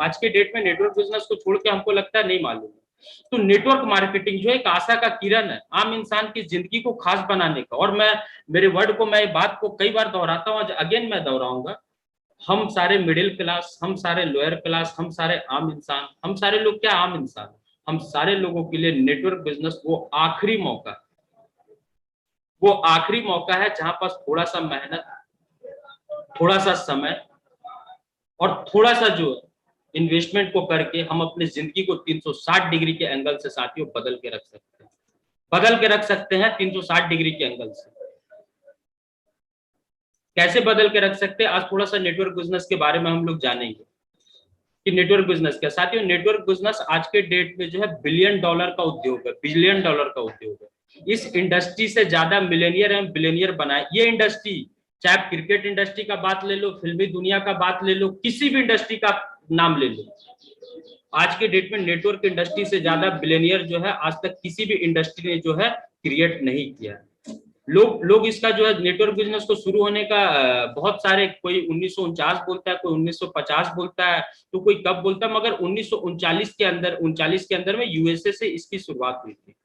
आज के डेट में नेटवर्क बिजनेस को छोड़ के हमको लगता है नहीं मालूम है। तो नेटवर्क मार्केटिंग जो एक आशा का किरण है आम इंसान की जिंदगी को खास बनाने का। और मैं मेरे वर्ड को, मैं बात को कई बार दोहराता हूँ, अगेन मैं दोहराऊंगा, हम सारे मिडिल क्लास, हम सारे लोअर क्लास, हम सारे आम इंसान, हम सारे लोग क्या आम इंसान, हम सारे लोगों के लिए नेटवर्क बिजनेस वो आखिरी मौका, वो आखिरी मौका है जहां पास थोड़ा सा मेहनत, थोड़ा सा समय और थोड़ा सा जो इन्वेस्टमेंट को करके हम अपनी जिंदगी को 360 डिग्री के एंगल से साथियों बदल के रख सकते हैं, बदल के रख सकते हैं 360 डिग्री के एंगल से। कैसे बदल के रख सकते हैं, आज थोड़ा सा नेटवर्क बिजनेस के बारे में हम लोग जानेंगे कि नेटवर्क बिजनेस क्या। साथियों नेटवर्क बिजनेस आज के डेट में जो है $1 बिलियन का उद्योग है, $1 बिलियन का उद्योग है। इस इंडस्ट्री से ज्यादा मिलेनियर एवं बिलियनियर बनाए ये इंडस्ट्री, चाहे आप क्रिकेट इंडस्ट्री का बात ले लो, फिल्मी दुनिया का बात ले लो, किसी भी इंडस्ट्री का नाम ले लो, आज के डेट में नेटवर्क इंडस्ट्री से ज्यादा बिलियनियर जो है आज तक किसी भी इंडस्ट्री ने जो है क्रिएट नहीं किया। लोग इसका जो है नेटवर्क बिजनेस को शुरू होने का बहुत सारे, कोई 1949 बोलता है, कोई 1950 बोलता है, तो कोई कब बोलता है, मगर 1939 के अंदर में यूएसए से इसकी शुरुआत हुई थी।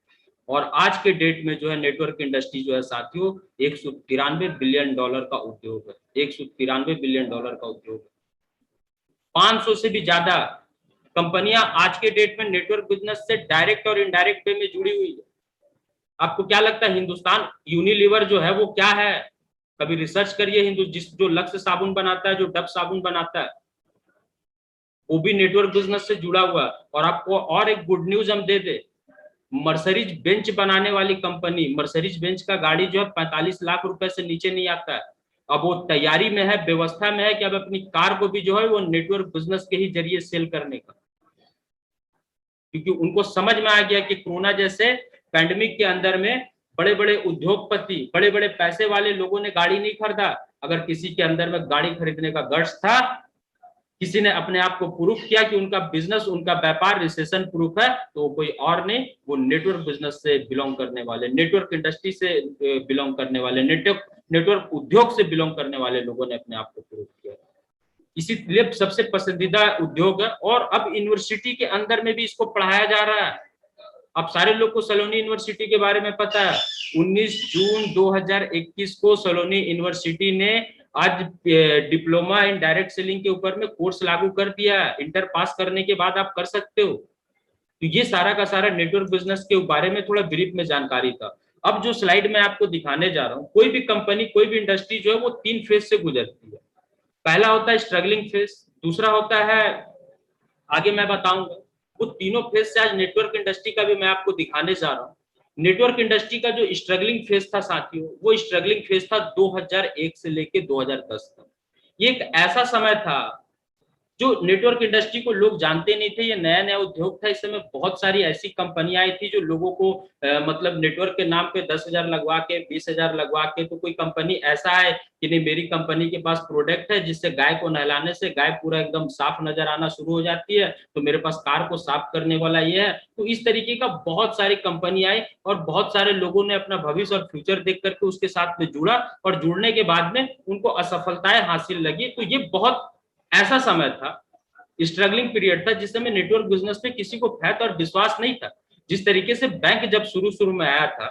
और आज के डेट में जो है नेटवर्क इंडस्ट्री जो है साथियों $193 बिलियन का उद्योग है, $193 बिलियन का उद्योग है। 500 से भी ज्यादा कंपनियां आज के डेट में नेटवर्क बिजनेस से डायरेक्ट और इनडायरेक्ट वे में जुड़ी हुई है। आपको क्या लगता है हिंदुस्तान यूनिलीवर जो है वो क्या है? कभी रिसर्च करिए, जो लक्स साबुन बनाता है, जो डब साबुन बनाता है, वो भी नेटवर्क बिजनेस से जुड़ा हुआ है। और आपको और एक गुड न्यूज हम दे दे, मर्सरीज बेंच बनाने वाली कंपनी, मर्सरीज बेंच का गाड़ी जो है 45 लाख रुपए से नीचे नहीं आता है। अब वो तैयारी में है, व्यवस्था में है कि अब अपनी कार को भी जो है वो नेटवर्क बिजनेस के ही जरिए सेल करने का, क्योंकि उनको समझ में आ गया कि कोरोना जैसे पैंडेमिक के अंदर में बड़े बड़े उद्योगपति, बड़े बड़े पैसे वाले लोगों ने गाड़ी नहीं खरीदा। अगर किसी के अंदर में गाड़ी खरीदने का गट्स था, किसी ने अपने आप को प्रूफ किया कि उनका बिजनेस, उनका व्यापार रिसेशन प्रूफ है, तो कोई और नहीं, वो नेटवर्क बिजनेस से बिलोंग करने वाले, नेटवर्क इंडस्ट्री से बिलोंग करने वाले, नेटवर्क उद्योग से बिलोंग करने वाले लोगों ने अपने आप को प्रूफ किया। इसीलिए सबसे पसंदीदा उद्योग है। और अब यूनिवर्सिटी के अंदर में भी इसको पढ़ाया जा रहा है। अब सारे लोग को सलोनी यूनिवर्सिटी के बारे में पता है। 19 जून 2021 को सलोनी यूनिवर्सिटी ने आज डिप्लोमा इन डायरेक्ट सेलिंग के ऊपर में कोर्स लागू कर दिया है। इंटर पास करने के बाद आप कर सकते हो। तो ये सारा का सारा नेटवर्क बिजनेस के बारे में थोड़ा ब्रीफ में जानकारी था। अब जो स्लाइड में आपको दिखाने जा रहा हूँ, कोई भी कंपनी, कोई भी इंडस्ट्री जो है वो 3 फेज से गुजरती है। पहला होता है स्ट्रगलिंग फेज, दूसरा होता है, आगे मैं बताऊंगा, वो तीनों फेज से आज नेटवर्क इंडस्ट्री का भी मैं आपको दिखाने जा रहा हूँ। नेटवर्क इंडस्ट्री का जो स्ट्रगलिंग फेज था साथियों, वो स्ट्रगलिंग फेज था 2001 से लेके 2010 तक। ये एक ऐसा समय था जो नेटवर्क इंडस्ट्री को लोग जानते नहीं थे, ये नया नया उद्योग था। इस समय बहुत सारी ऐसी कंपनियां आई थी जो लोगों को मतलब नेटवर्क के नाम पे 10,000 लगवा के, 20,000 लगवा के, तो कोई कंपनी ऐसा है कि नहीं मेरी कंपनी के पास प्रोडक्ट है जिससे गाय को नहलाने से गाय पूरा एकदम साफ नजर आना शुरू हो जाती है, तो मेरे पास कार को साफ करने वाला ये है। तो इस तरीके का बहुत सारी कंपनी आई और बहुत सारे लोगों ने अपना भविष्य और फ्यूचर देख करके उसके साथ में जुड़ा, और जुड़ने के बाद में उनको असफलताएं हासिल लगी। तो ये बहुत ऐसा समय था, स्ट्रगलिंग पीरियड था, जिस समय नेटवर्क बिजनेस में किसी को फैत और विश्वास नहीं था। जिस तरीके से बैंक जब शुरू शुरू में आया था,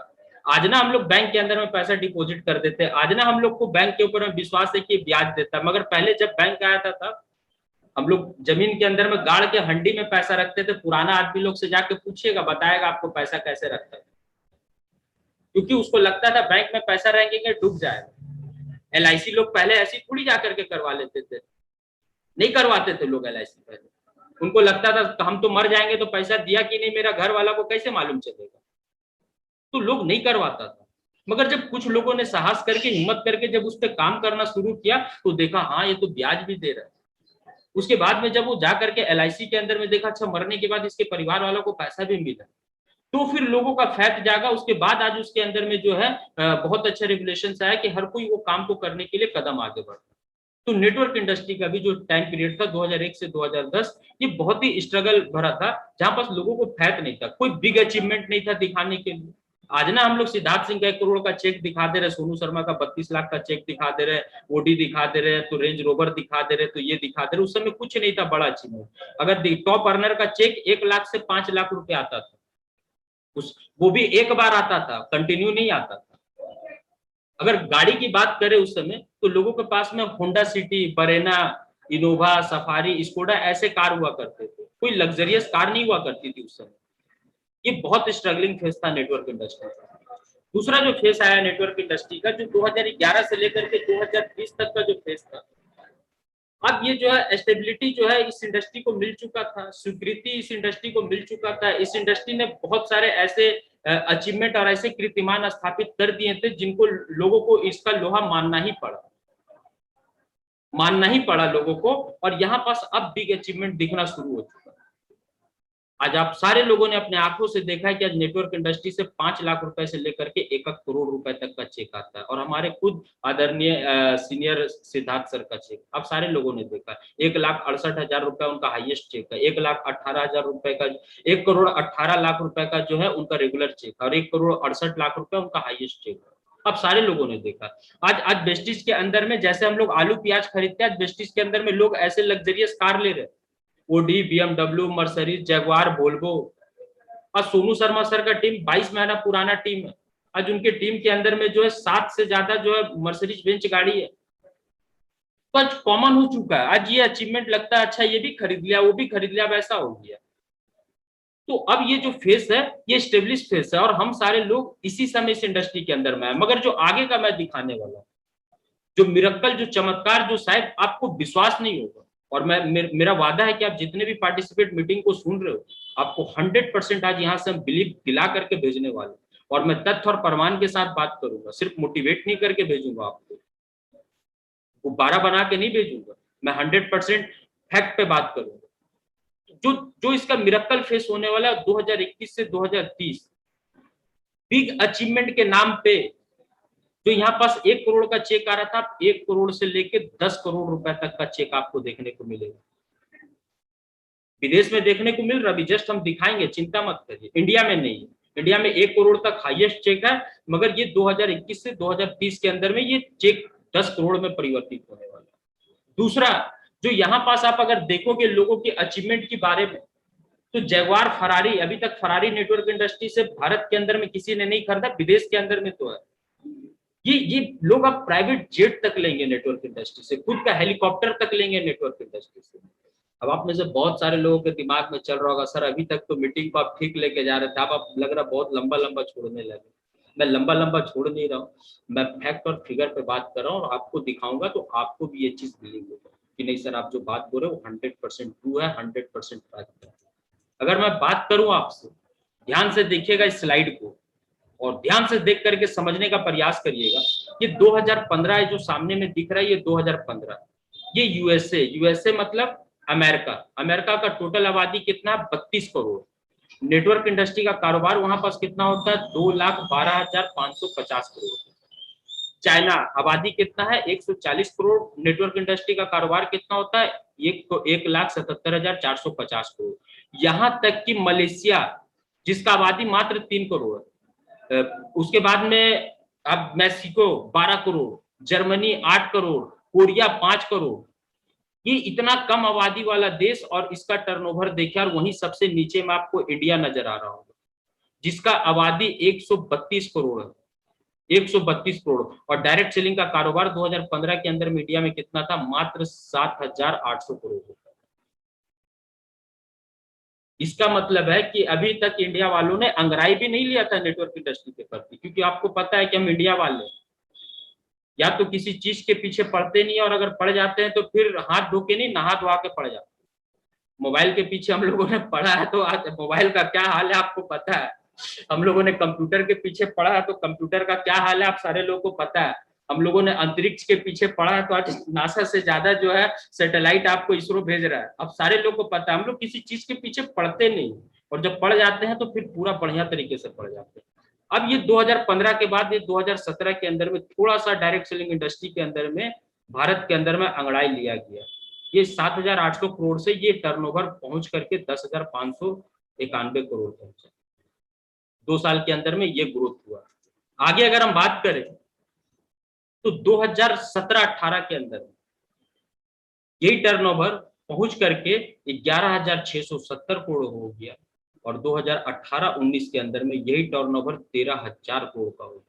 आज ना हम लोग बैंक के अंदर में पैसा डिपॉजिट कर देते हैं, आज ना हम लोग को बैंक के ऊपर में विश्वास है कि ब्याज देता है। मगर पहले जब बैंक आया था हम लोग जमीन के अंदर में गाड़ के हंडी में पैसा रखते थे। पुराना आदमी लोग से जाके पूछिएगा, बताएगा आपको पैसा कैसे रखता है, क्योंकि उसको लगता था बैंक में पैसा रहेंगे डूब जाएगा। LIC लोग पहले ऐसी थोड़ी जाकर के करवा लेते थे, नहीं करवाते थे लोग LIC पहले। उनको लगता था हम तो मर जाएंगे तो पैसा दिया कि नहीं मेरा घर वाला को कैसे मालूम चलेगा, तो लोग नहीं करवाता था। मगर जब कुछ लोगों ने साहस करके, हिम्मत करके जब उस पर काम करना शुरू किया, तो देखा हाँ ये तो ब्याज भी दे रहा है। उसके बाद में जब वो जा करके LIC के अंदर में देखा, अच्छा मरने के बाद इसके परिवार वालों को पैसा भी मिला, तो फिर लोगों का फैत जागा। उसके बाद आज उसके अंदर में जो है बहुत अच्छा रेगुलेशन आया कि हर कोई वो काम को करने के लिए कदम आगे बढ़ता। तो नेटवर्क इंडस्ट्री का भी जो टाइम पीरियड था 2001 से 2010, ये बहुत ही स्ट्रगल भरा था, जहां पास लोगों को फैत नहीं था, कोई बिग अचीवमेंट नहीं था दिखाने के लिए। आज ना हम लोग सिद्धार्थ सिंह का 1 करोड़ का चेक दिखा दे रहे, सोनू शर्मा का 32 लाख का चेक दिखा दे रहे, ओडी दिखा दे रहे, तो रेंज रोवर दिखा दे रहे, तो ये दिखा दे रहे। उस समय कुछ नहीं था बड़ा अचीवमेंट। अगर टॉप अर्नर का चेक 1 लाख से 5 लाख रुपए आता था, उस वो भी एक बार आता था, कंटिन्यू नहीं आता था। अगर गाड़ी की बात करें उस समय, तो लोगों के पास में Honda City, Verna, Innova, Safari, Skoda ऐसे कार हुआ करते थे, कोई लग्जरियस कार नहीं हुआ करती थी उस समय। ये बहुत स्ट्रगलिंग फेज था नेटवर्क इंडस्ट्री का। दूसरा जो फेज आया नेटवर्क इंडस्ट्री का, जो 2011 से लेकर के 2020 तक का जो फेज था, अब ये जो है स्टेबिलिटी जो है इस इंडस्ट्री को मिल चुका था, स्वीकृति इस इंडस्ट्री को मिल चुका था। इस इंडस्ट्री ने बहुत सारे ऐसे अचीवमेंट और ऐसे कीर्तिमान स्थापित कर दिए थे जिनको लोगों को इसका लोहा मानना ही पड़ा लोगों को। और यहाँ पास अब बिग अचीवमेंट दिखना शुरू हो चुका है। आज आप सारे लोगों ने अपने आंखों से देखा है कि आज नेटवर्क इंडस्ट्री से 5 लाख रुपए से लेकर के 1 करोड़ रुपए तक का चेक आता है। और हमारे खुद आदरणीय सीनियर सिद्धार्थ सर का चेक आप सारे लोगों ने देखा, 1,68,000 रुपए उनका हाईएस्ट चेक है, 1,18,000 रुपए का, 1,18,00,000 रुपए का जो है उनका रेगुलर चेक, और 1,68,00,000 रुपए उनका हाईएस्ट चेक है। अब सारे लोगों ने देखा। आज वेस्टिज के अंदर में जैसे हम लोग आलू प्याज खरीदते हैं, आज वेस्टिज के अंदर में लोग ऐसे लग्जरियस कार ले रहे हैं, Audi, BMW, Mercedes, Jaguar, Volvo. और सोनू शर्मा सर का टीम 22 महीना पुराना टीम है। आज उनके टीम के अंदर में जो है 7 से ज्यादा जो है मर्सरीज बेंच गाड़ी है। तो आज कॉमन हो चुका है। आज ये अचीवमेंट लगता है अच्छा ये भी खरीद लिया, वो भी खरीद लिया, वैसा हो गया। तो अब ये जो फेस है ये स्टेब्लिश फेस है, और हम सारे लोग इसी समय इस इंडस्ट्री के अंदर में है। मगर जो आगे का मैं दिखाने वाला, जो मिरेकल, जो चमत्कार, जो शायद आपको विश्वास नहीं होगा, और मेरा वादा है कि आप जितने भी पार्टिसिपेट मीटिंग को सुन रहे हो, आपको 100% आज यहाँ से हम बिलीव दिला करके भेजने वाले। और मैं तथ्य और प्रमाण के साथ बात करूंगा, सिर्फ मोटिवेट नहीं करके भेजूंगा आपको, गुब्बारा बना के नहीं भेजूंगा। मैं 100% फैक्ट पे बात करूंगा। जो जो इसका मिरेकल फेस होने वाला है 2021 से 2030, बिग अचीवमेंट के नाम पे, जो यहाँ पास 1 करोड़ का चेक आ रहा था, 1 करोड़ से लेके 10 करोड़ रुपए तक का चेक आपको देखने को मिलेगा। विदेश में देखने को मिल रहा, अभी जस्ट हम दिखाएंगे, चिंता मत करिए। इंडिया में नहीं, इंडिया में 1 करोड़ तक हाईएस्ट चेक है, मगर ये 2021 से 2030 के अंदर में ये चेक 10 करोड़ में परिवर्तित होने वाला है। दूसरा, जो यहाँ पास आप अगर देखोगे लोगों के अचीवमेंट के बारे में, तो जगुआर, फरारी, अभी तक फरारी नेटवर्क इंडस्ट्री से भारत के अंदर में किसी ने नहीं खरीदा, विदेश के अंदर में तो है। ये लोग अब प्राइवेट जेट तक लेंगे नेटवर्क इंडस्ट्री से, खुद का हेलीकॉप्टर तक लेंगे नेटवर्क इंडस्ट्री से। अब आप में से बहुत सारे लोगों के दिमाग में चल रहा होगा, सर अभी तक तो मीटिंग को आप ठीक लेके जा रहे थे, आप लग रहा बहुत लंबा लंबा छोड़ने लगे। मैं लंबा लंबा छोड़ नहीं रहा हूँ, मैं फैक्ट और फिगर पे बात कर रहा हूँ, और आपको दिखाऊंगा तो आपको भी ये चीज बिलीव होगा कि नहीं सर आप जो बात बोल रहे हो 100% ट्रू है, 100% फैक्ट है। अगर मैं बात करूं आपसे, ध्यान से देखिएगा इस स्लाइड को, और ध्यान से देख करके समझने का प्रयास करिएगा। ये 2015 जो सामने में दिख रहा है, ये 2015, ये यूएसए मतलब अमेरिका। अमेरिका का टोटल आबादी कितना, 32 करोड़। नेटवर्क इंडस्ट्री का कारोबार वहां पास कितना होता है, 2,12,550 करोड़। चाइना, आबादी कितना है, 140 करोड़। नेटवर्क इंडस्ट्री का कारोबार कितना होता है, 1,77,450 करोड़। यहां तक कि मलेशिया, जिसका आबादी मात्र 3 करोड़, उसके बाद में अब Mexico 12 crore, Germany 8 crore, Korea 5 crore. ये इतना कम आबादी वाला देश, और इसका टर्नओवर देखिए, और वहीं सबसे नीचे में आपको इंडिया नजर आ रहा होगा, जिसका आबादी 132 करोड़ है, 132 करोड़। और डायरेक्ट सेलिंग का कारोबार 2015 के अंदर में इंडिया में कितना था, मात्र 7,800 करोड़। इसका मतलब है कि अभी तक इंडिया वालों ने अंग्राई भी नहीं लिया था नेटवर्क इंडस्ट्री के प्रति, क्योंकि आपको पता है कि हम इंडिया वाले या तो किसी चीज के पीछे पड़ते नहीं, और अगर पड़ जाते हैं तो फिर हाथ धो के नहीं, नहा धोआ के पड़ जाते। मोबाइल के पीछे हम लोगों ने पड़ा है, तो आज मोबाइल का क्या हाल है आपको पता है। हम लोगों ने कंप्यूटर के पीछे पड़ा है, तो कंप्यूटर का क्या हाल है आप सारे लोगों को पता है। हम लोगों ने अंतरिक्ष के पीछे पड़ा है, तो आज नासा से ज्यादा जो है सैटेलाइट आपको इसरो भेज रहा है। अब सारे लोग को पता है, हम लोग किसी चीज के पीछे पड़ते नहीं, और जब पड़ जाते हैं तो फिर पूरा बढ़िया तरीके से पड़ जाते हैं। अब ये 2015 के बाद ये 2017 के अंदर में थोड़ा सा डायरेक्ट सेलिंग इंडस्ट्री के अंदर में भारत के अंदर में अंगड़ाई लिया गया। ये 7,800 करोड़ से ये टर्नओवर पहुंच करके 10,591 करोड़ पहुंचा। 2 साल के अंदर में ये ग्रोथ हुआ। आगे अगर हम बात करें तो 2017-18 के अंदर यही टर्नओवर पहुंच करके 11,670 करोड़ हो गया, और 2018-19 के अंदर में यही टर्नओवर 13,000 करोड़ का हो गया।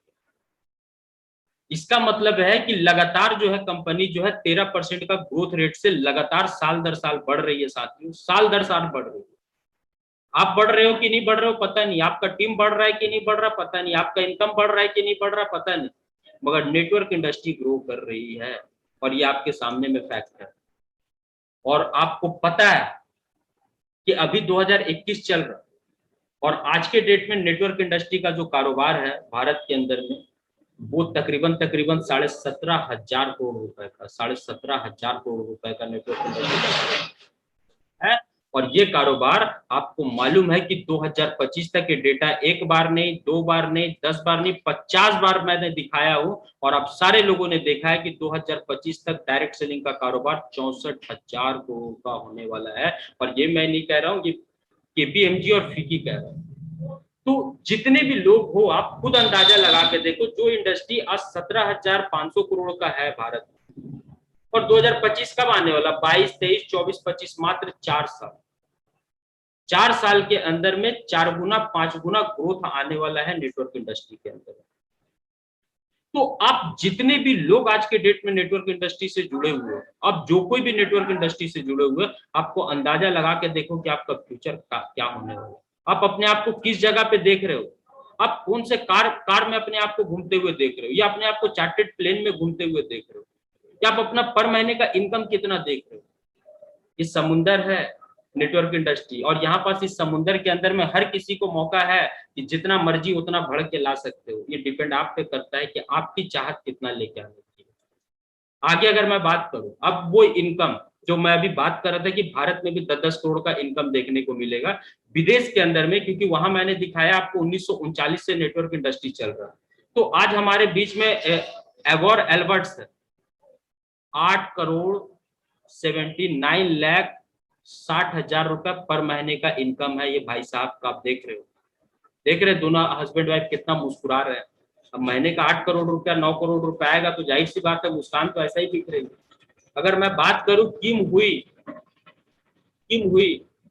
इसका मतलब है कि लगातार जो है कंपनी जो है 13% का ग्रोथ रेट से लगातार साल दर साल बढ़ रही है साथियों, साल दर साल बढ़ रही है। आप बढ़ रहे हो कि नहीं बढ़ रहे हो पता नहीं, आपका टीम बढ़ रहा है कि नहीं बढ़ रहा पता नहीं, आपका इनकम बढ़ रहा है कि नहीं बढ़ रहा पता नहीं, मगर नेटवर्क इंडस्ट्री ग्रो कर रही है, और ये आपके सामने में फैक्ट है। और आपको पता है कि अभी 2021 चल रहा है, और आज के डेट में नेटवर्क इंडस्ट्री का जो कारोबार है भारत के अंदर में, वो तकरीबन 17,500 करोड़ रुपए का, 17,500 करोड़ रुपए का नेटवर्क इंडस्ट्री है। और ये कारोबार आपको मालूम है कि 2025 तक ये डेटा एक बार नहीं, 2 बार नहीं, 10 बार नहीं, 50 बार मैंने दिखाया हूं, और आप सारे लोगों ने देखा है कि 2025 तक डायरेक्ट सेलिंग का कारोबार 64,000 करोड़ का होने वाला है। और ये मैं नहीं कह रहा हूँ, ये केपीएमजी और फिकी कह रहा है। तो जितने भी लोग हो, आप खुद अंदाजा लगा के देखो, जो इंडस्ट्री आज 17,500 करोड़ का है भारत में, और 2025 कब आने वाला, 22, 23, 24, 25, मात्र 4 साल, 4 साल के अंदर में 4 गुना 5 गुना ग्रोथ आने वाला है नेटवर्क इंडस्ट्री के अंदर। तो आप जितने भी लोग आज के डेट में नेटवर्क इंडस्ट्री से जुड़े हुए हैं, अब जो कोई भी नेटवर्क इंडस्ट्री से जुड़े हुए, आपको अंदाजा लगा के देखो कि आपका फ्यूचर क्या होने वाला है। आप अपने आप को किस जगह पे देख रहे हो, आप कौन से कार में अपने आप को घूमते हुए देख रहे हो, या अपने आप को चार्टेड प्लेन में घूमते हुए देख रहे हो, या आप अपना पर महीने का इनकम कितना देख रहे हो। ये समुंदर है नेटवर्क इंडस्ट्री, और यहाँ पास इस समुंदर के अंदर में हर किसी को मौका है कि जितना मर्जी उतना बढ़ के ला सकते हो। ये डिपेंड आप पे करता है कि आपकी चाहत कितना लेके आने की। आगे अगर मैं बात करूं, अब वो इनकम जो मैं अभी बात कर रहा था कि भारत में भी 10-10 करोड़ का इनकम देखने को मिलेगा विदेश के अंदर में, क्योंकि वहां मैंने दिखाया आपको 1939 से नेटवर्क इंडस्ट्री चल रहा है। तो आज हमारे बीच में एवोर एल्बर्ट्स है, 8,79,60,000 रुपए पर महीने का इनकम है ये भाई साहब का। आप देख रहे हो, देख रहे दोनों हस्बैंड वाइफ कितना मुस्कुरा रहे हैं। अब महीने का 8 करोड़ रुपया, 9 करोड़ रुपया आएगा तो जाहिर सी बात है मुस्कान तो ऐसा ही दिख रही है। अगर मैं बात करूं किम हुई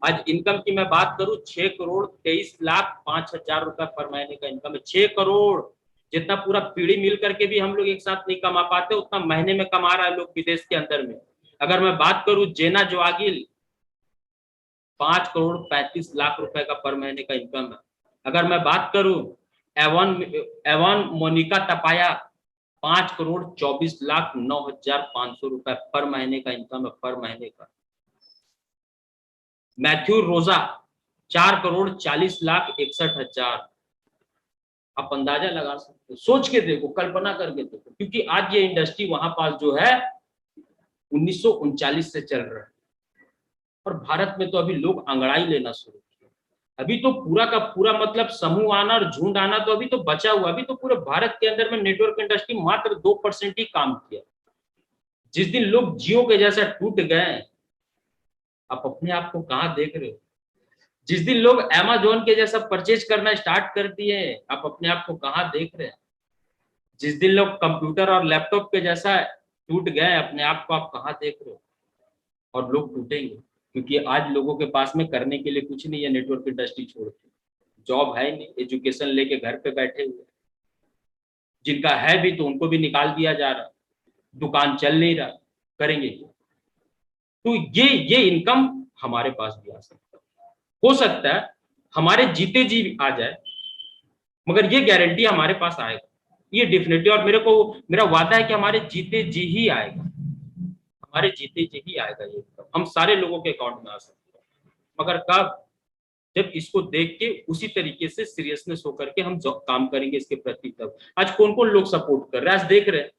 आज इनकम की मैं बात करूं, 6,23,05,000 रुपए पर महीने का इनकम है। 6 करोड़, जितना पूरा पीढ़ी मिल करके भी हम लोग एक साथ नहीं कमा पाते उतना महीने में कमा रहा है लोग विदेश के अंदर में। अगर मैं बात करूं जेना जोआगिल, 5,35,00,000 रुपए का पर महीने का इनकम है। अगर मैं बात करूं एवन मोनिका तपाया, 5,24,09,500 रुपए पर महीने का इनकम है, पर महीने का। मैथ्यू रोजा, 4,40,61,000। आप अंदाजा लगा सकते हो, सोच के देखो, कल्पना करके देखो, क्योंकि आज ये इंडस्ट्री वहां पास जो है 1939 से चल रहा है, और भारत में तो अभी लोग अंगड़ाई लेना शुरू किया। अभी तो पूरा का पूरा मतलब समूह आना और झुंड आना तो अभी तो बचा हुआ। अभी तो पूरे भारत के अंदर में नेटवर्क इंडस्ट्री मात्र 2% ही काम किया। जिस दिन लोग जियो के जैसा टूट गए, आप अपने आप को कहां देख रहे हो। जिस दिन लोग अमेज़न के जैसा परचेज करना स्टार्ट कर दिए, आप अपने आप को कहां देख रहे हैं। जिस दिन लोग कंप्यूटर और लैपटॉप के जैसा टूट गए, अपने आप को आप कहां देख रहे हो। और लोग टूटेंगे, क्योंकि आज लोगों के पास में करने के लिए कुछ नहीं है नेटवर्क इंडस्ट्री छोड़ के। जॉब है नहीं, एजुकेशन लेके घर पे बैठे हुए, जिनका है भी तो उनको भी निकाल दिया जा रहा, दुकान चल नहीं रहा, करेंगे क्या। तो ये इनकम हमारे पास भी आ सकता है, हो सकता है हमारे जीते जी आ जाए, मगर ये गारंटी हमारे पास आएगा, ये डेफिनेटली। और मेरा वादा है कि हमारे जीते जी ही आएगा, हमारे जीते जी ही आएगा ये इनकम, हम सारे लोगों के अकाउंट में आ सकता है। मगर कब, जब इसको देख के उसी तरीके से सीरियसनेस होकर के हम काम करेंगे इसके प्रति। तब आज कौन कौन लोग सपोर्ट कर रहे हैं, आज देख रहे हैं,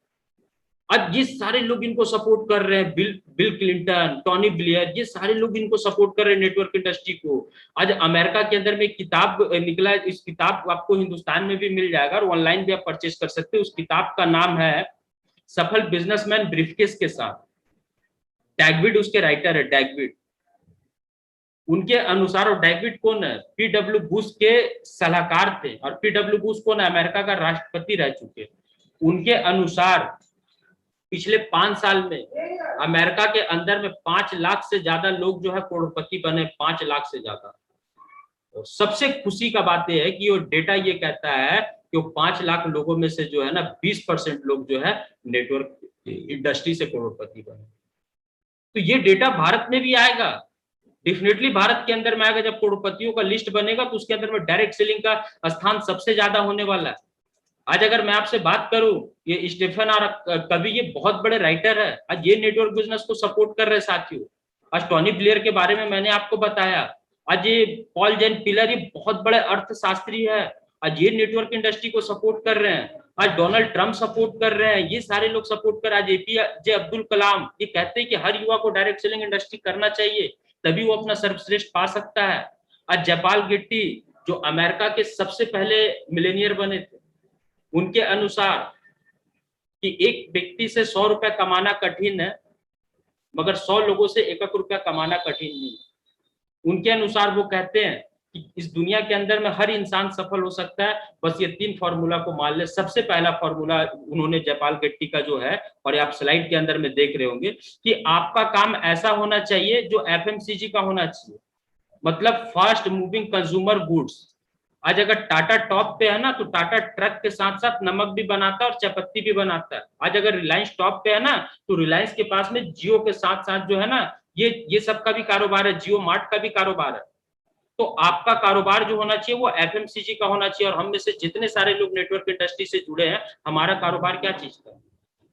आज ये सारे लोग इनको सपोर्ट कर रहे हैं। बिल क्लिंटन, टॉनी ब्लेयर, ये सारे लोग इनको सपोर्ट कर रहे हैं नेटवर्क इंडस्ट्री को। आज अमेरिका के अंदर में एक किताब निकला है, इस किताब आपको हिंदुस्तान में भी मिल जाएगा और ऑनलाइन भी आप परचेज कर सकते हो। उस किताब का नाम है सफल बिजनेसमैन ब्रीफकेस के साथ। डैगविड उसके राइटर है, डैगविड। उनके अनुसार, और डेविड कौन है, पीडब्ल्यू बुश के सलाहकार थे, और पीडब्ल्यू बुश कौन है, अमेरिका का राष्ट्रपति रह चुके। उनके अनुसार पिछले 5 साल में अमेरिका के अंदर में 5 लाख से ज्यादा लोग जो है करोड़पति बने, 5 लाख से ज्यादा। और सबसे खुशी का बात यह है कि वो डेटा ये कहता है कि वो 5 लाख लोगों में से जो है ना 20% लोग जो है नेटवर्क इंडस्ट्री से करोड़पति बने। तो ये डेटा भारत में भी आएगा, डेफिनेटली भारत के अंदर में आएगा। जब करोड़पतियों का लिस्ट बनेगा तो उसके अंदर में डायरेक्ट सेलिंग का स्थान सबसे ज्यादा होने वाला है। आज अगर मैं आपसे बात करूं, ये स्टीफन और कवि, ये बहुत बड़े राइटर है, आज ये नेटवर्क बिजनेस को सपोर्ट कर रहे साथियों। आज टोनी ब्लेयर के बारे में मैंने आपको बताया, आज ये पॉल जेन पिलर, ये बहुत बड़े अर्थशास्त्री है, आज ये नेटवर्क इंडस्ट्री को सपोर्ट कर रहे हैं। आज डोनाल्ड ट्रंप सपोर्ट कर रहे हैं, ये सारे लोग सपोर्ट कर। आज एपीजे अब्दुल कलाम ये कहते हैं कि हर युवा को डायरेक्ट सेलिंग इंडस्ट्री करना चाहिए, तभी वो अपना सर्वश्रेष्ठ पा सकता है। आज जयपाल गिट्टी जो अमेरिका के सबसे पहले मिलेनियर बने थे, उनके अनुसार कि एक व्यक्ति से 100 रुपए कमाना कठिन है, मगर 100 लोगों से 1 रुपया कमाना कठिन नहीं। उनके अनुसार वो कहते हैं कि इस दुनिया के अंदर में हर इंसान सफल हो सकता है, बस ये 3 फॉर्मूला को मान ले। सबसे पहला फॉर्मूला उन्होंने जयपाल गिट्टी का जो है, और आप स्लाइड के अंदर में देख रहे होंगे कि आपका काम ऐसा होना चाहिए जो एफएमसीजी का होना चाहिए, मतलब फास्ट मूविंग कंज्यूमर गुड्स। आज अगर टाटा टॉप पे है ना, तो टाटा ट्रक के साथ साथ नमक भी बनाता है और चायपत्ती भी बनाता है। आज अगर रिलायंस टॉप पे है ना, तो रिलायंस के पास में जियो के साथ साथ जो है ना, ये सब का भी कारोबार है, जियो मार्ट का भी कारोबार है। तो आपका कारोबार जो होना चाहिए वो एफएमसीजी का होना चाहिए। और हम में से जितने सारे लोग नेटवर्क इंडस्ट्री से जुड़े हैं, हमारा कारोबार क्या चीज का है?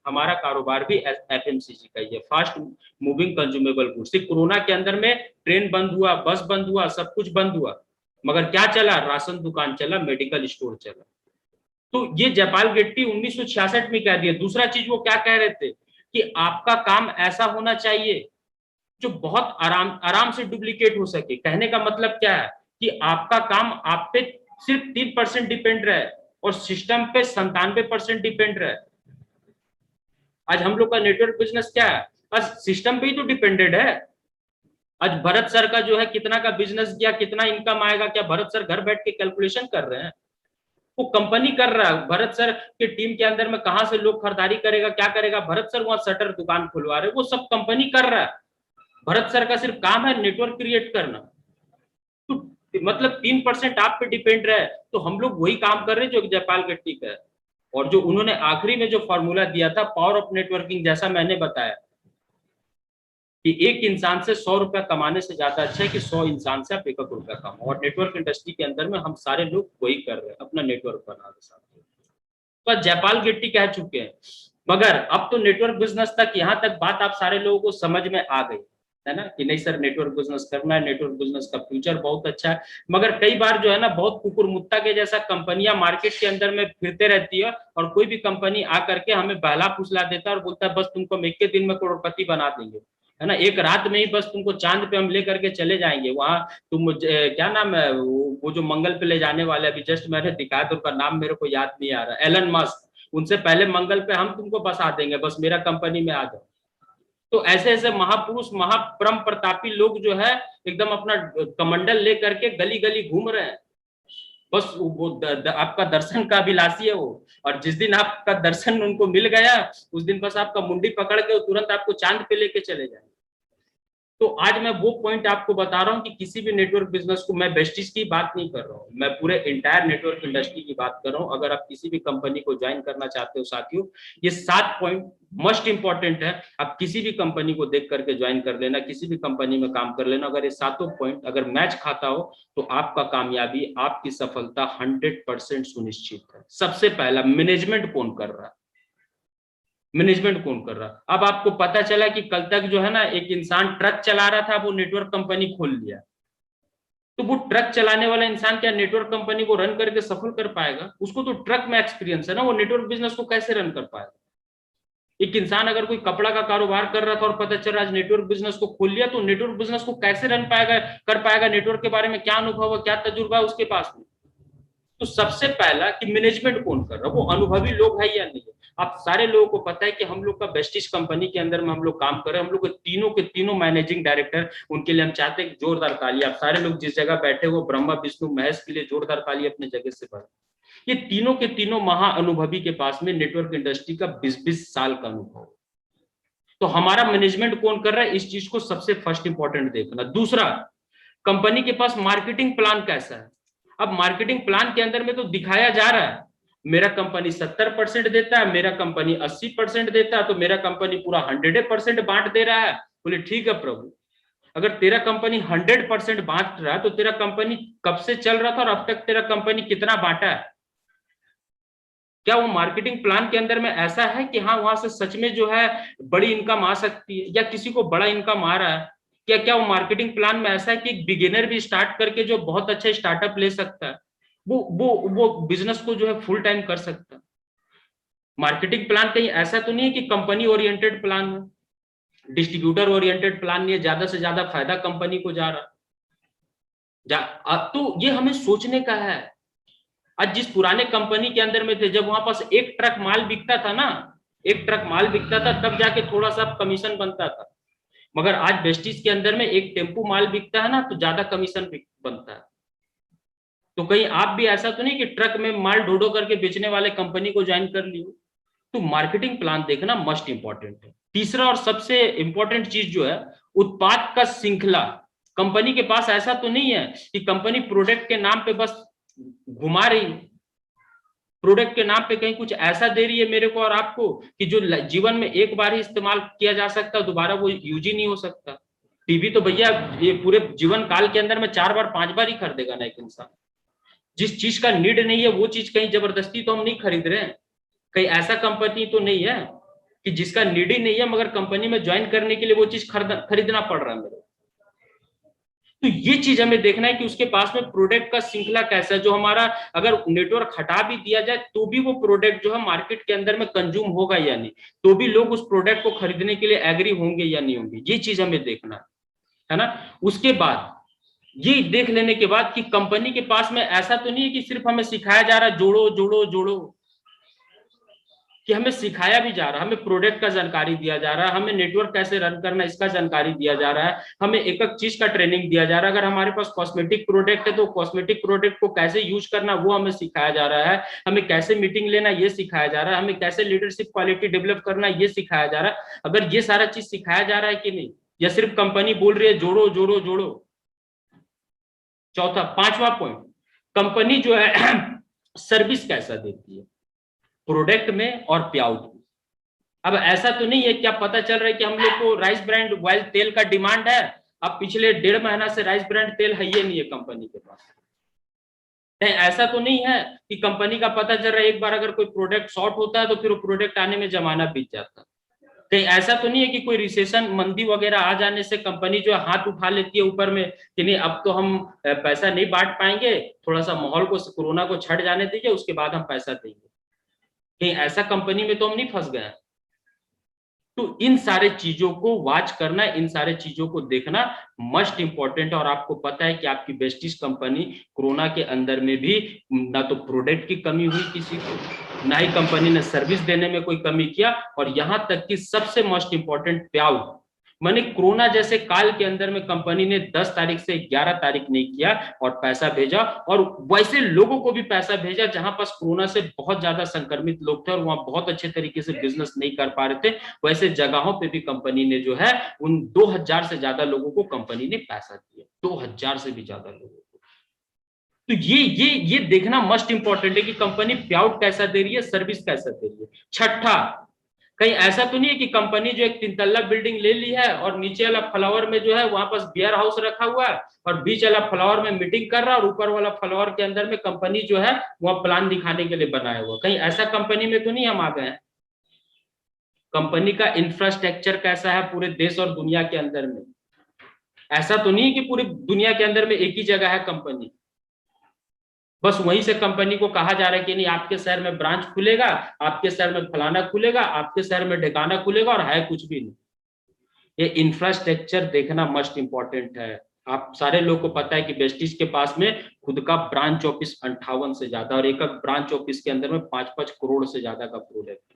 हमारा कारोबार भी एफएमसीजी का ही है, fast moving consumable goods. Corona के अंदर में ट्रेन बंद हुआ, बस बंद हुआ, सब कुछ बंद हुआ, मगर क्या चला? राशन दुकान चला, मेडिकल स्टोर चला। तो ये जयपाल गिट्टी 1966 में कह दिया। दूसरा चीज वो क्या कह रहे थे कि आपका काम ऐसा होना चाहिए जो बहुत आराम से डुप्लीकेट हो सके। कहने का मतलब क्या है कि आपका काम आप पे सिर्फ 3% डिपेंड रहे और सिस्टम पे 97% डिपेंड रहे। आज हम लोग का नेटवर्क बिजनेस क्या है? आज सिस्टम पे ही तो डिपेंडेड है। आज भरत सर का जो है कितना का बिजनेस किया, कितना इनकम आएगा, क्या भरत सर घर बैठ के कैलकुलेशन कर रहे हैं? वो कंपनी कर रहा है। भरत सर के टीम के अंदर में कहां से लोग खरीदारी करेगा, क्या करेगा, भरत सर वहां शटर दुकान खुलवा रहे, वो सब कंपनी कर रहा है। भरत सर का सिर्फ काम है नेटवर्क क्रिएट करना। तो मतलब 3% आप पे डिपेंड रहे, तो हम लोग वही काम कर रहे हैं जो जयपाल गिट्टी का है। और जो उन्होंने आखिरी में जो फॉर्मूला दिया था पावर ऑफ नेटवर्किंग, जैसा मैंने बताया कि एक इंसान से 100 रुपया कमाने से ज्यादा अच्छा है कि 100 इंसान से आप 1 रुपया कमाओ। और नेटवर्क इंडस्ट्री के अंदर में हम सारे लोग वही कर रहे हैं, अपना नेटवर्क बना रहे साथ। तो जयपाल गिट्टी कह चुके हैं, मगर अब तो नेटवर्क बिजनेस तक, यहां तक बात आप सारे लोगों को समझ में आ गई है ना कि नहीं सर नेटवर्क बिजनेस करना है, नेटवर्क बिजनेस का फ्यूचर बहुत अच्छा है। मगर कई बार जो है ना, बहुत कुकुरमुत्ता के जैसा कंपनियां मार्केट के अंदर में फिरते रहती है, और कोई भी कंपनी आ करके हमें बहला फुसला देता है और बोलता है बस तुमको हम 1 दिन में करोड़पति बना देंगे, है ना, एक रात में ही बस तुमको चांद पे हम ले करके चले जाएंगे। वहां तुम क्या नाम है वो जो मंगल पे ले जाने वाले, अभी जस्ट मैंने दिखाया तो उनका नाम मेरे को याद नहीं आ रहा, एलन मस्क, उनसे पहले मंगल पे हम तुमको बसा देंगे, बस मेरा कंपनी में आ जाओ। तो ऐसे ऐसे महापुरुष, महापरम प्रतापी लोग जो है एकदम अपना कमंडल ले करके गली गली घूम रहे हैं। बस वो आपका दर्शन का अभिलाषी है वो, और जिस दिन आपका दर्शन उनको मिल गया, उस दिन बस आपका मुंडी पकड़ के तुरंत आपको चांद पे लेके चले जाएंगे। तो आज मैं वो पॉइंट आपको बता रहा हूँ कि किसी भी नेटवर्क बिजनेस को, मैं बेस्टीज की बात नहीं कर रहा हूँ, मैं पूरे इंटायर नेटवर्क इंडस्ट्री की बात कर रहा हूँ। अगर आप किसी भी कंपनी को ज्वाइन करना चाहते हो साथियों, ये 7 पॉइंट मस्ट इंपॉर्टेंट है। आप किसी भी कंपनी को देख करके ज्वाइन कर लेना, किसी भी कंपनी में काम कर लेना। अगर ये 7 पॉइंट अगर मैच खाता हो तो आपका कामयाबी, आपकी सफलता 100% सुनिश्चित है। सबसे पहला, मैनेजमेंट कौन कर रहा है? मैनेजमेंट कौन कर रहा? अब आपको पता चला कि कल तक जो है ना, एक इंसान ट्रक चला रहा था, वो नेटवर्क कंपनी खोल लिया, तो वो ट्रक चलाने वाला इंसान क्या नेटवर्क कंपनी को रन करके सफल कर पाएगा? उसको तो ट्रक में एक्सपीरियंस है ना, वो नेटवर्क बिजनेस को कैसे रन कर पाएगा? एक इंसान अगर कोई कपड़ा का कारोबार कर रहा था और पता चल रहा आज नेटवर्क बिजनेस को खोल लिया, तो नेटवर्क बिजनेस को कैसे रन पाएगा, कर पाएगा? नेटवर्क के बारे में क्या अनुभव है, क्या तजुर्बा है उसके पास में? तो सबसे पहला कि मैनेजमेंट कौन कर रहा है, वो अनुभवी लोग है या नहीं है। आप सारे लोगों को पता है कि हम लोग का बेस्टिज कंपनी के अंदर में हम लोग काम कर रहे हैं, हम लोग के तीनों मैनेजिंग डायरेक्टर, उनके लिए हम चाहते हैं जोरदार ताली। आप सारे लोग जिस जगह बैठे हो, ब्रह्मा विष्णु महेश के लिए जोरदार ताली अपने जगह से बढ़े। ये तीनों के तीनों महाअनुभवी के पास में नेटवर्क इंडस्ट्री का 20-20 साल का अनुभव। तो हमारा मैनेजमेंट कौन कर रहा है, इस चीज को सबसे फर्स्ट इंपॉर्टेंट देखना। दूसरा, कंपनी के पास मार्केटिंग प्लान कैसा है। अब मार्केटिंग प्लान के अंदर में तो दिखाया जा रहा है मेरा कंपनी 70% देता है, मेरा कंपनी 80% देता है, तो मेरा कंपनी पूरा 100% बांट दे रहा है। बोले ठीक है प्रभु, अगर तेरा कंपनी 100% बांट रहा है तो तेरा कंपनी कब से चल रहा था और अब तक तेरा कंपनी कितना बांटा है। क्या वो मार्केटिंग प्लान के अंदर में ऐसा है कि हाँ वहां से सच में जो है बड़ी इनकम आ सकती है, या किसी को बड़ा इनकम आ रहा है। क्या क्या वो मार्केटिंग प्लान में ऐसा है कि एक बिगिनर भी स्टार्ट करके जो बहुत अच्छा स्टार्टअप ले सकता है, वो बिजनेस को जो है फुल टाइम कर सकता है। मार्केटिंग प्लान कहीं ऐसा तो नहीं है कि कंपनी ओरिएंटेड प्लान है, डिस्ट्रीब्यूटर ओरिएंटेड प्लान नहीं है, ज्यादा से ज्यादा फायदा कंपनी को जा रहा तो ये हमें सोचने का है। आज जिस पुराने कंपनी के अंदर में थे, जब वहां पास एक ट्रक माल बिकता था ना, एक ट्रक माल बिकता था, तब जाके थोड़ा सा कमीशन बनता था। मगर आज वेस्टिज के अंदर में एक टेम्पू माल बिकता है ना, तो ज्यादा कमीशन बनता है। तो कहीं आप भी ऐसा तो नहीं कि ट्रक में माल ढोढो करके बेचने वाले कंपनी को ज्वाइन कर लियो। तो मार्केटिंग प्लान देखना मस्ट इंपॉर्टेंट है। तीसरा और सबसे इंपॉर्टेंट चीज जो है, उत्पाद का श्रृंखला। कंपनी के पास ऐसा तो नहीं है कि कंपनी प्रोडक्ट के नाम पे बस घुमा रही, प्रोडक्ट के नाम पे कहीं कुछ ऐसा दे रही है मेरे को और आपको कि जो जीवन में एक बार ही इस्तेमाल किया जा सकता है, दोबारा वो यूज ही नहीं हो सकता। टीवी तो भैया ये पूरे जीवन काल के अंदर में 4 बार 5 बार ही खरीदेगा ना एक इंसान। जिस चीज का नीड नहीं है वो चीज कहीं जबरदस्ती तो हम नहीं खरीद रहे हैं। कहीं ऐसा कंपनी तो नहीं है कि जिसका नीड ही नहीं है मगर कंपनी में ज्वाइन करने के लिए वो चीज खरीदना पड़ रहा है मेरे। तो ये चीज हमें देखना है कि उसके पास में प्रोडक्ट का श्रृंखला कैसा है, जो हमारा अगर नेटवर्क हटा भी दिया जाए तो भी वो प्रोडक्ट जो है मार्केट के अंदर में कंज्यूम होगा या नहीं, तो भी लोग उस प्रोडक्ट को खरीदने के लिए एग्री होंगे या नहीं होंगे, ये चीज हमें देखना है ना। उसके बाद ये देख लेने के बाद कि कंपनी के पास में ऐसा तो नहीं है कि सिर्फ हमें सिखाया जा रहा है जोड़ो जोड़ो जोड़ो, कि हमें सिखाया भी जा रहा है, हमें प्रोडक्ट का जानकारी दिया जा रहा है, हमें नेटवर्क कैसे रन करना इसका जानकारी दिया जा रहा है, हमें एक एक चीज का ट्रेनिंग दिया जा रहा है। अगर हमारे पास कॉस्मेटिक प्रोडक्ट है तो कॉस्मेटिक प्रोडक्ट को कैसे यूज करना वो हमें सिखाया जा रहा है, हमें कैसे मीटिंग लेना ये सिखाया जा रहा है, हमें कैसे लीडरशिप क्वालिटी डेवलप करना ये सिखाया जा रहा है। अगर ये सारा चीज सिखाया जा रहा है कि नहीं, या सिर्फ कंपनी बोल रही है जोड़ो जोड़ो जोड़ो। चौथा, पांचवा पॉइंट, कंपनी जो है सर्विस कैसा देती है प्रोडक्ट में और प्याउट में। अब ऐसा तो नहीं है, क्या पता चल रहा है कि हम लोग को राइस ब्रांड ऑयल तेल का डिमांड है, अब पिछले 1.5 महीना से राइस ब्रांड तेल है ये नहीं है कंपनी के पास। ऐसा तो नहीं है कि कंपनी का पता चल रहा है एक बार अगर कोई प्रोडक्ट शॉर्ट होता है तो फिर वो प्रोडक्ट आने में जमाना बीत जाता है। कहीं ऐसा तो नहीं है कि कोई रिसेशन मंदी वगैरह आ जाने से कंपनी जो हाथ उठा लेती है ऊपर में कि नहीं अब तो हम पैसा नहीं बांट पाएंगे, थोड़ा सा माहौल को कोरोना को छट जाने दीजिए उसके बाद हम पैसा देंगे। कहीं ऐसा कंपनी में तो हम नहीं फंस गए। तो इन सारे चीजों को वॉच करना, इन सारे चीजों को देखना मस्ट इंपॉर्टेंट है। और आपको पता है कि आपकी बेस्टिज कंपनी कोरोना के अंदर में भी ना तो प्रोडक्ट की कमी हुई किसी को, ना ही कंपनी ने सर्विस देने में कोई कमी किया, और यहां तक कि सबसे मोस्ट इंपॉर्टेंट पेआउट, मैंने कोरोना जैसे काल के अंदर में कंपनी ने 10 तारीख से 11 तारीख नहीं किया और पैसा भेजा, और वैसे लोगों को भी पैसा भेजा जहां पास कोरोना से बहुत ज्यादा संक्रमित लोग थे और वहां बहुत अच्छे तरीके से बिजनेस नहीं कर पा रहे थे, वैसे जगहों पे भी कंपनी ने जो है उन 2000 से ज्यादा लोगों को कंपनी ने पैसा दिया, 2000 से भी ज्यादा लोगों को। तो ये देखना मस्ट इंपॉर्टेंट है कि कंपनी पेआउट कैसा दे रही है, सर्विस कैसा दे रही है। छठा, कहीं ऐसा तो नहीं है कि कंपनी जो एक 3 तल्ला बिल्डिंग ले ली है और नीचे वाला फ्लावर में जो है वहां पास बियर हाउस रखा हुआ है और बीच वाला फ्लावर में मीटिंग कर रहा है और ऊपर वाला फ्लावर के अंदर में कंपनी जो है वह प्लान दिखाने के लिए बनाया हुआ। कहीं ऐसा कंपनी में तो नहीं हम आ गए हैं। कंपनी का इंफ्रास्ट्रक्चर कैसा है पूरे देश और दुनिया के अंदर में, ऐसा तो नहीं है कि पूरी दुनिया के अंदर में एक ही जगह है कंपनी, बस वहीं से कंपनी को कहा जा रहा है कि नहीं आपके शहर में ब्रांच खुलेगा, आपके शहर में फलाना खुलेगा, आपके शहर में ढिकाना खुलेगा, और है कुछ भी नहीं। ये इंफ्रास्ट्रक्चर देखना मस्ट इंपॉर्टेंट है। आप सारे लोग को पता है कि वेस्टिज के पास में खुद का ब्रांच ऑफिस 58 से ज्यादा, और एक ब्रांच ऑफिस के अंदर में 5-5 करोड़ से ज्यादा का प्रोडक्ट है।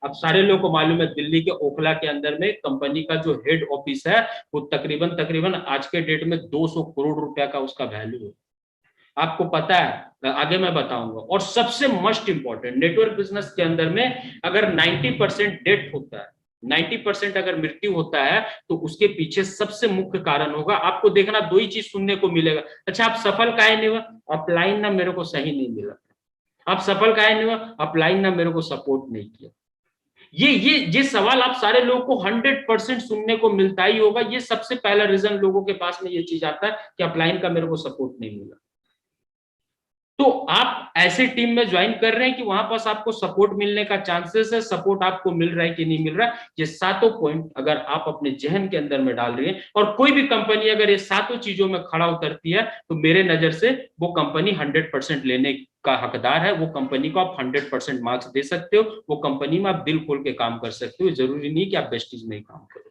अब सारे लोगों को मालूम है दिल्ली के ओखला के अंदर में कंपनी का जो हेड ऑफिस है वो तकरीबन तकरीबन आज के डेट में 200 करोड़ रुपया का उसका वैल्यू है। आपको पता है, आगे मैं बताऊंगा। और सबसे मोस्ट इंपॉर्टेंट, नेटवर्क बिजनेस के अंदर में अगर 90% डेथ होता है, 90% अगर मृत्यु होता है, तो उसके पीछे सबसे मुख्य कारण होगा, आपको देखना 2 ही चीज सुनने को मिलेगा। अच्छा, आप सफल काहे नहीं हुआ? अपलाइन ना मेरे को सही नहीं मिला। आप सफल काहे नहीं हुआ? अपलाइन ना मेरे को सपोर्ट नहीं किया। ये सवाल आप सारे लोगों को 100% सुनने को मिलता ही होगा। ये सबसे पहला रीजन लोगों के पास में ये चीज आता है कि अपलाइन का मेरे को सपोर्ट नहीं मिला। तो आप ऐसे टीम में ज्वाइन कर रहे हैं कि वहां पास आपको सपोर्ट मिलने का चांसेस है, सपोर्ट आपको मिल रहा है कि नहीं मिल रहा है। ये सातों पॉइंट अगर आप अपने जहन के अंदर में डाल रही हैं, और कोई भी कंपनी अगर ये सातों चीजों में खड़ा उतरती है, तो मेरे नजर से वो कंपनी 100% लेने का हकदार है। वो कंपनी को आप 100% मार्क्स दे सकते हो, वो कंपनी में आप दिल खोल के काम कर सकते हो। जरूरी नहीं कि आप वेस्टिज में ही काम करो।